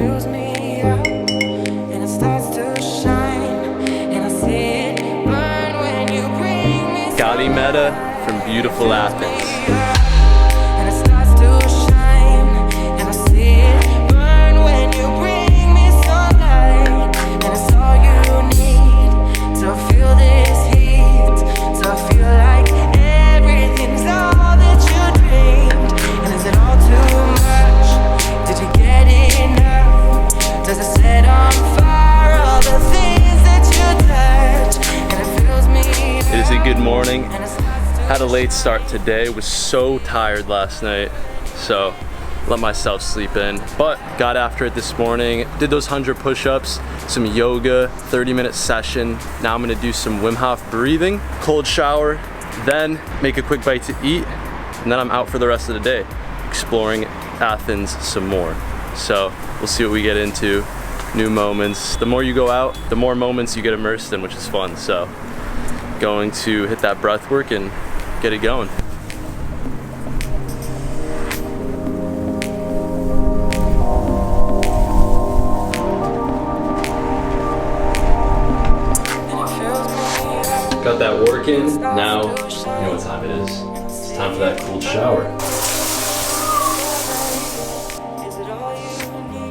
fills me up, and it starts to shine, and I see it burn when you bring me Gaudi Meta from beautiful Athens. and it starts to shine, and I see it burn when you bring me sunlight, and it's all you need to feel this heat, to feel like everything's all that you dreamed. And is it all too much? Did you get enough? Does it set on fire all the things that you touch? And it fills me up. It is a good morning. Had a late start today, was so tired last night, so let myself sleep in. But got after it this morning, did those 100 push-ups, some yoga, 30-minute session. Now I'm gonna do some Wim Hof breathing, cold shower, then make a quick bite to eat, and then I'm out for the rest of the day, exploring Athens some more. So we'll see what we get into, new moments. The more you go out, the more moments you get immersed in, which is fun. So going to hit that breath work and get it going. Got that work in. Now, you know what time it is. It's time for that cold shower.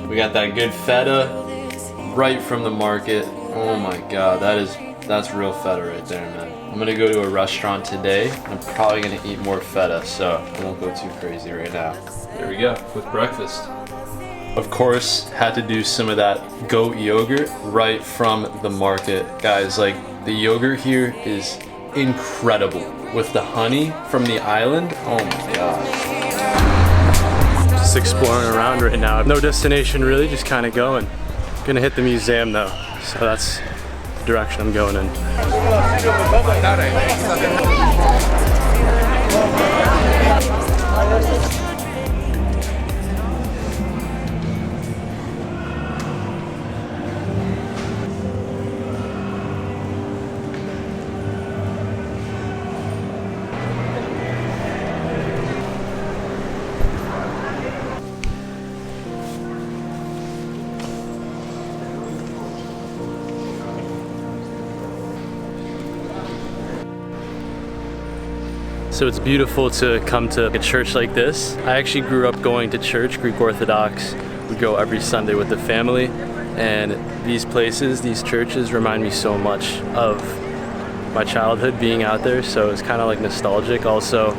We got that good feta right from the market. Oh my God, that's real feta right there, man. I'm gonna go to a restaurant today. I'm probably gonna eat more feta, so I won't go too crazy right now. There we go, with breakfast. Of course, had to do some of that goat yogurt right from the market. Guys, like, the yogurt here is incredible. With the honey from the island, oh my God. Just exploring around right now. No destination really, just kind of going. Gonna hit the museum though, so that's the direction I'm going in. So it's beautiful to come to a church like this. I actually grew up going to church, Greek Orthodox. We go every Sunday with the family, and these places, these churches remind me so much of my childhood being out there, so it's kind of like nostalgic. Also,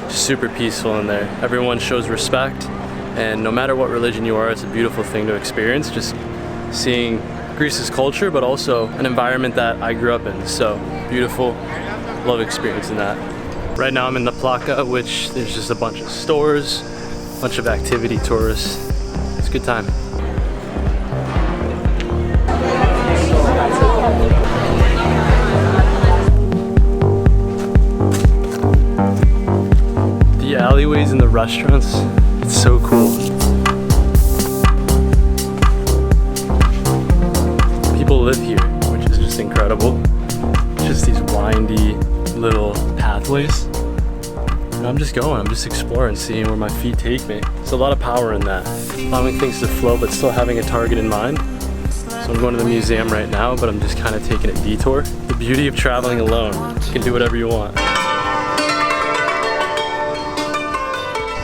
super peaceful in there. Everyone shows respect, and no matter what religion you are, it's a beautiful thing to experience, just seeing Greece's culture, but also an environment that I grew up in. So beautiful, love experiencing that. Right now I'm in the Plaka, which there's just a bunch of stores, a bunch of activity tourists. It's a good time. The alleyways in the restaurants, it's so cool. People live here, which is just incredible. Just these windy little pathways. And I'm just going, I'm just exploring, seeing where my feet take me. There's a lot of power in that. Allowing things to flow, but still having a target in mind. So I'm going to the museum right now, but I'm just kind of taking a detour. The beauty of traveling alone. You can do whatever you want.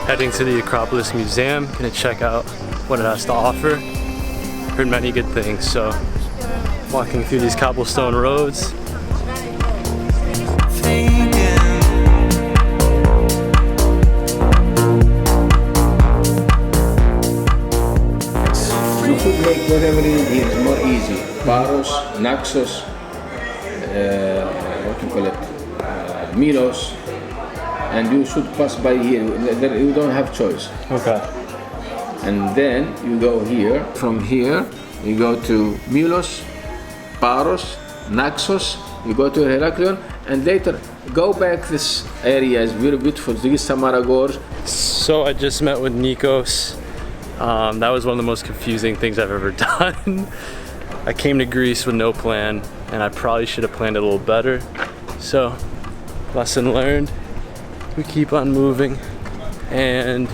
Heading to the Acropolis Museum, gonna check out what it has to offer. Heard many good things, so walking through these cobblestone roads. Make whatever it is more easy. Paros, Naxos, what you call it, Milos, and you should pass by here. You don't have choice. Okay. And then you go here. From here, you go to Milos, Paros, Naxos. You go to Heraklion, and later go back. This area is very beautiful. This is Samaragor. So I just met with Nikos. That was one of the most confusing things I've ever done. I came to Greece with no plan, and I probably should have planned it a little better. So, lesson learned. We keep on moving, and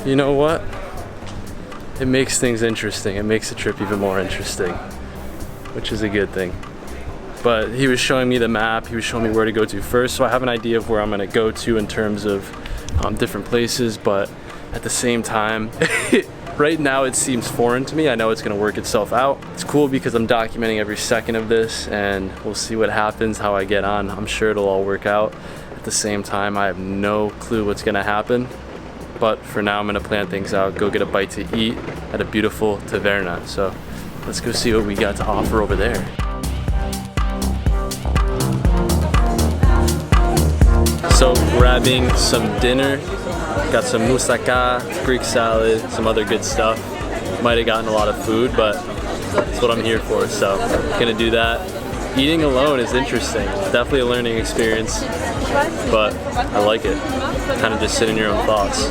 you know what? it makes things interesting. It makes the trip even more interesting, which is a good thing. But he was showing me the map, he was showing me where to go to first, so I have an idea of where I'm gonna go to in terms of different places, but at the same time, right now it seems foreign to me. I know it's gonna work itself out. It's cool because I'm documenting every second of this, and we'll see what happens, how I get on. I'm sure it'll all work out. At the same time, I have no clue what's gonna happen. But for now, I'm gonna plan things out, go get a bite to eat at a beautiful taverna. So let's go see what we got to offer over there. So grabbing some dinner, got some moussaka, Greek salad, some other good stuff. Might have gotten a lot of food, but that's what I'm here for, so gonna do that. Eating alone is interesting, definitely a learning experience, but I like it. Kind of just sit in your own thoughts.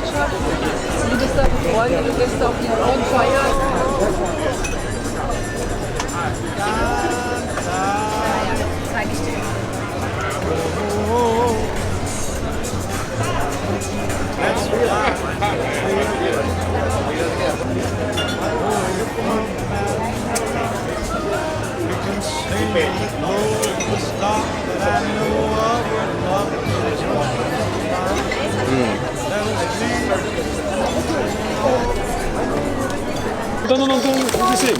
Don't sing.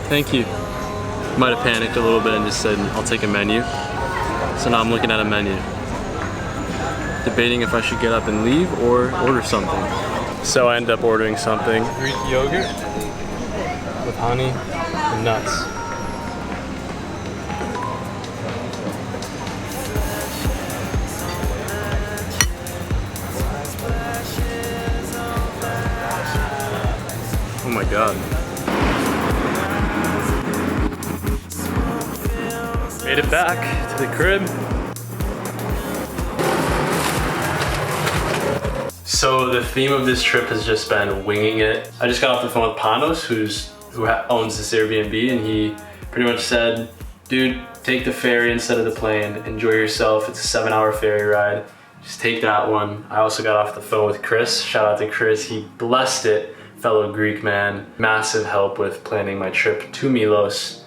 Thank you. Might have panicked a little bit and just said, I'll take a menu. So now I'm looking at a menu. Debating if I should get up and leave or order something. So I ended up ordering something. Greek yogurt with honey and nuts. Oh my God. Made it back to the crib. So the theme of this trip has just been winging it. I just got off the phone with Panos, who owns this Airbnb, and he pretty much said, dude, take the ferry instead of the plane. Enjoy yourself. It's a 7-hour ferry ride. Just take that one. I also got off the phone with Chris. Shout out to Chris. He blessed it. Fellow Greek man. Massive help with planning my trip to Milos.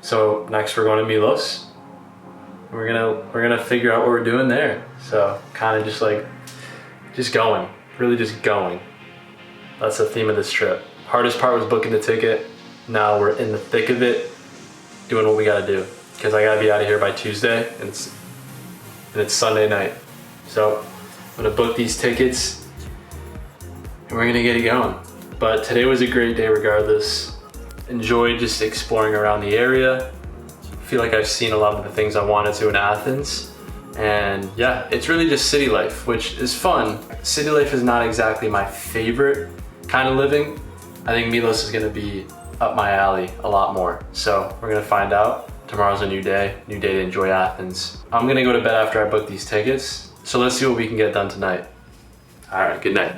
So next we're going to Milos. We're gonna figure out what we're doing there. So kind of just going, really just going. That's the theme of this trip. Hardest part was booking the ticket. Now we're in the thick of it, doing what we gotta do. Because I gotta be out of here by Tuesday, and it's Sunday night. So I'm gonna book these tickets, and we're gonna get it going. But today was a great day regardless. Enjoyed just exploring around the area. Feel like I've seen a lot of the things I wanted to in Athens. And yeah, it's really just city life, which is fun. City life is not exactly my favorite kind of living. I think Milos is gonna be up my alley a lot more. So we're gonna find out. Tomorrow's a new day to enjoy Athens. I'm gonna go to bed after I book these tickets. So let's see what we can get done tonight. All right, good night.